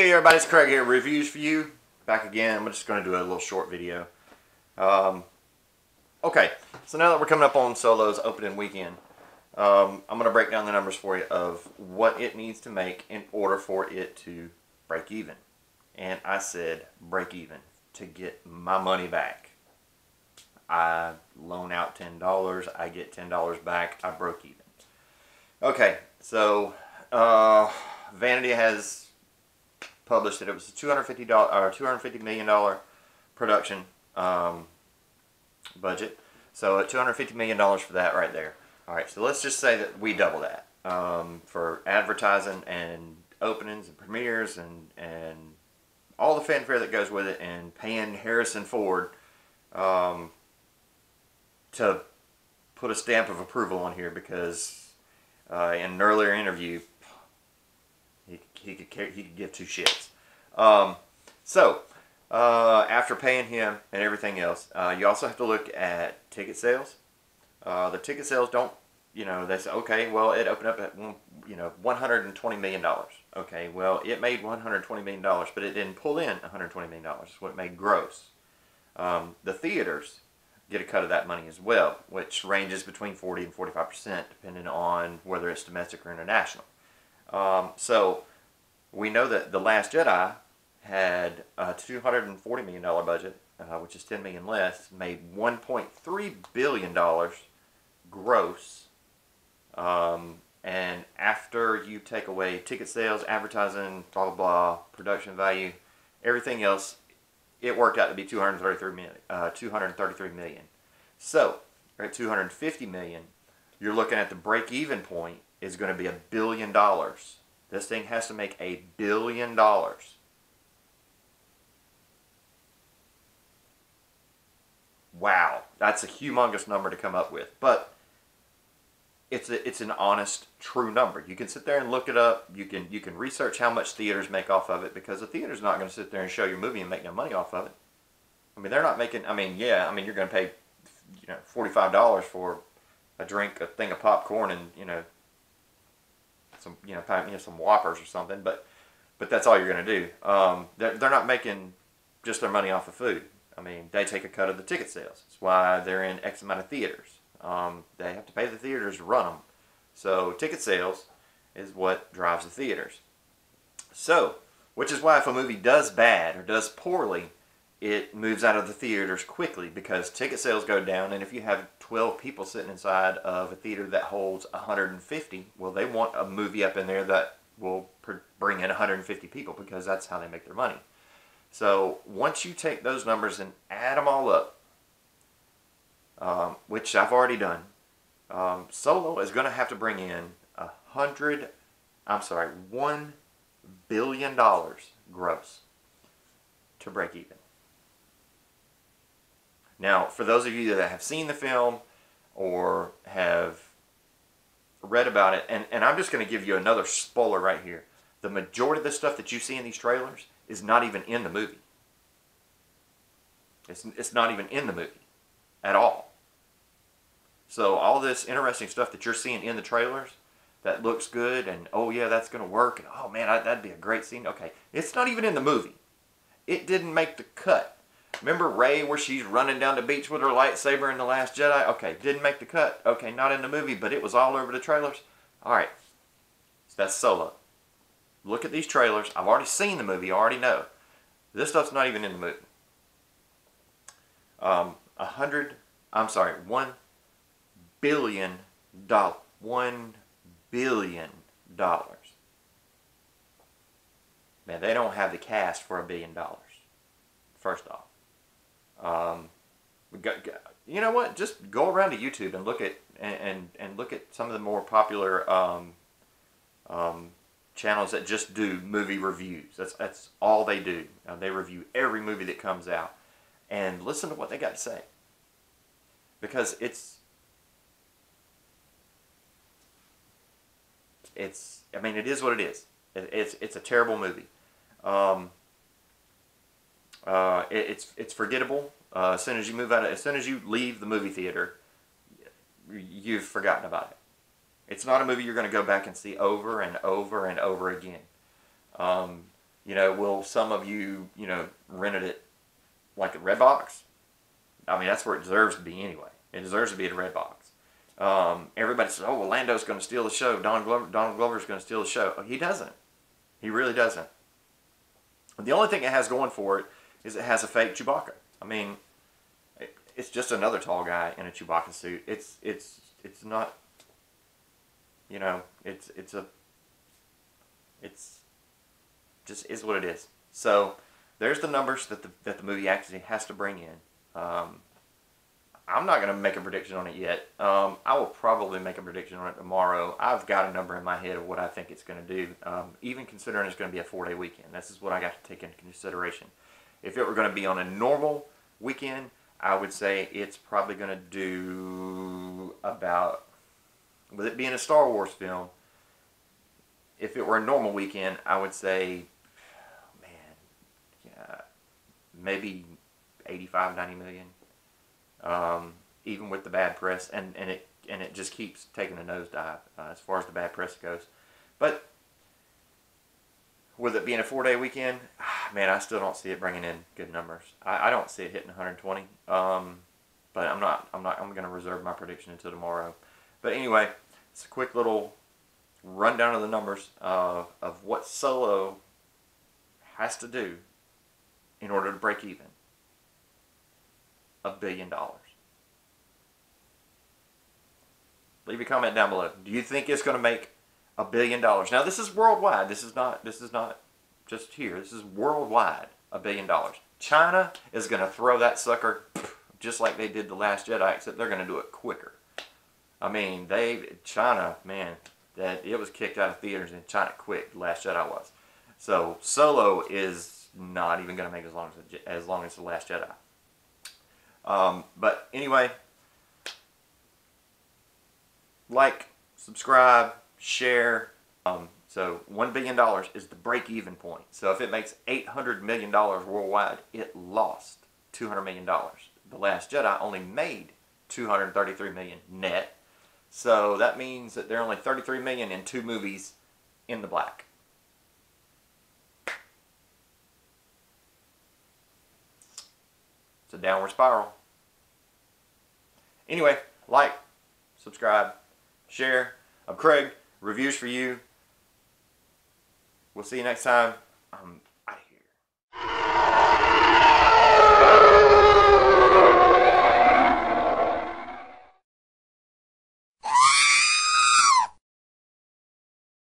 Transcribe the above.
Hey everybody, it's Craig here. Reviews for you. Back again. I'm just going to do a little short video. Okay, so now that we're coming up on Solo's opening weekend, I'm going to break down the numbers for you of what it needs to make in order for it to break even. And I said break even to get my money back. I loan out $10, I get $10 back, I broke even. Okay, so Vanity has published that it was a $250 million production budget. So at $250 million for that right there. All right, so let's just say that we double that for advertising and openings and premieres and all the fanfare that goes with it, and paying Harrison Ford to put a stamp of approval on here, because in an earlier interview he could give two shits. After paying him and everything else, you also have to look at ticket sales. The ticket sales don't, they say, okay, well, it opened up at, $120 million. Okay, well, it made $120 million, but it didn't pull in $120 million. That's what it made gross. The theaters get a cut of that money as well, which ranges between 40 and 45%, depending on whether it's domestic or international. So we know that The Last Jedi had a $240 million budget, which is $10 million less, made $1.3 billion gross. And after you take away ticket sales, advertising, blah, blah, blah, production value, everything else, it worked out to be $233 million. So, at $250 million, you're looking at the break-even point is going to be $1 billion. This thing has to make $1 billion. Wow, that's a humongous number to come up with, but it's an honest, true number. You can sit there and look it up. You can research how much theaters make off of it, because the theater's not going to sit there and show your movie and make no money off of it. I mean, they're not making. I mean, you're going to pay, $45 for a drink, a thing of popcorn, and some Whoppers or something. But that's all you're going to do. They're not making just their money off of food. I mean, they take a cut of the ticket sales. That's why they're in X amount of theaters. They have to pay the theaters to run them. So ticket sales is what drives the theaters. So, which is why if a movie does bad or does poorly, it moves out of the theaters quickly, because ticket sales go down, and if you have 12 people sitting inside of a theater that holds 150, well, they want a movie up in there that will bring in 150 people, because that's how they make their money. So once you take those numbers and add them all up, which I've already done, Solo is going to have to bring in $1 billion gross to break even. Now, for those of you that have seen the film or have read about it, and I'm just going to give you another spoiler right here. The majority of the stuff that you see in these trailers is not even in the movie. It's not even in the movie at all. So all this interesting stuff that you're seeing in the trailers that looks good, and oh yeah, that's going to work, and oh man, that'd be a great scene. Okay, it's not even in the movie. It didn't make the cut. Remember Rey, where she's running down the beach with her lightsaber in The Last Jedi? Okay, didn't make the cut. Okay, not in the movie, but it was all over the trailers. Alright, so that's Solo. Look at these trailers. I've already seen the movie. I already know. This stuff's not even in the movie. $1 billion. $1 billion. Man, they don't have the cast for $1 billion. First off. You know what? Just go around to YouTube and look at and look at some of the more popular channels that just do movie reviews. That's all they do. They review every movie that comes out, and listen to what they got to say, because I mean, it is what it is. It's a terrible movie. It's forgettable. As soon as you move out, as soon as you leave the movie theater, you've forgotten about it. It's not a movie you're going to go back and see over and over and over again. Will some of you, rented it like at Redbox? I mean, that's where it deserves to be anyway. It deserves to be at a Redbox. Everybody says, "Oh, well, Lando's going to steal the show. Donald Glover's going to steal the show." He doesn't. He really doesn't. The only thing it has going for it is it has a fake Chewbacca. I mean, it's just another tall guy in a Chewbacca suit. It's not. It's just is what it is. So there's the numbers that the movie actually has to bring in. I'm not going to make a prediction on it yet. I will probably make a prediction on it tomorrow. I've got a number in my head of what I think it's going to do, even considering it's going to be a 4-day weekend. This is what I got to take into consideration. If it were going to be on a normal weekend, I would say it's probably going to do about, with it being a Star Wars film, if it were a normal weekend, I would say, maybe 85, 90 million. Even with the bad press, and it just keeps taking a nosedive as far as the bad press goes. But with it being a 4-day weekend, man, I still don't see it bringing in good numbers. I don't see it hitting 120. But I'm going to reserve my prediction until tomorrow. But anyway, it's a quick little rundown of the numbers of what Solo has to do in order to break even. $1 billion. Leave a comment down below. Do you think it's going to make $1 billion? Now this is worldwide. This is not just here. This is worldwide. $1 billion. China is going to throw that sucker just like they did The Last Jedi, except they're going to do it quicker. I mean, China, man, that it was kicked out of theaters in China quick. The Last Jedi was. So Solo is not even going to make as long as The Last Jedi. But anyway, like, subscribe, share. So $1 billion is the break-even point. So if it makes $800 million worldwide, it lost $200 million. The Last Jedi only made $233 million net. So that means that they're only $33 million in 2 movies in the black. It's a downward spiral. Anyway, like, subscribe, share. I'm Craig. Reviews for you. We'll see you next time.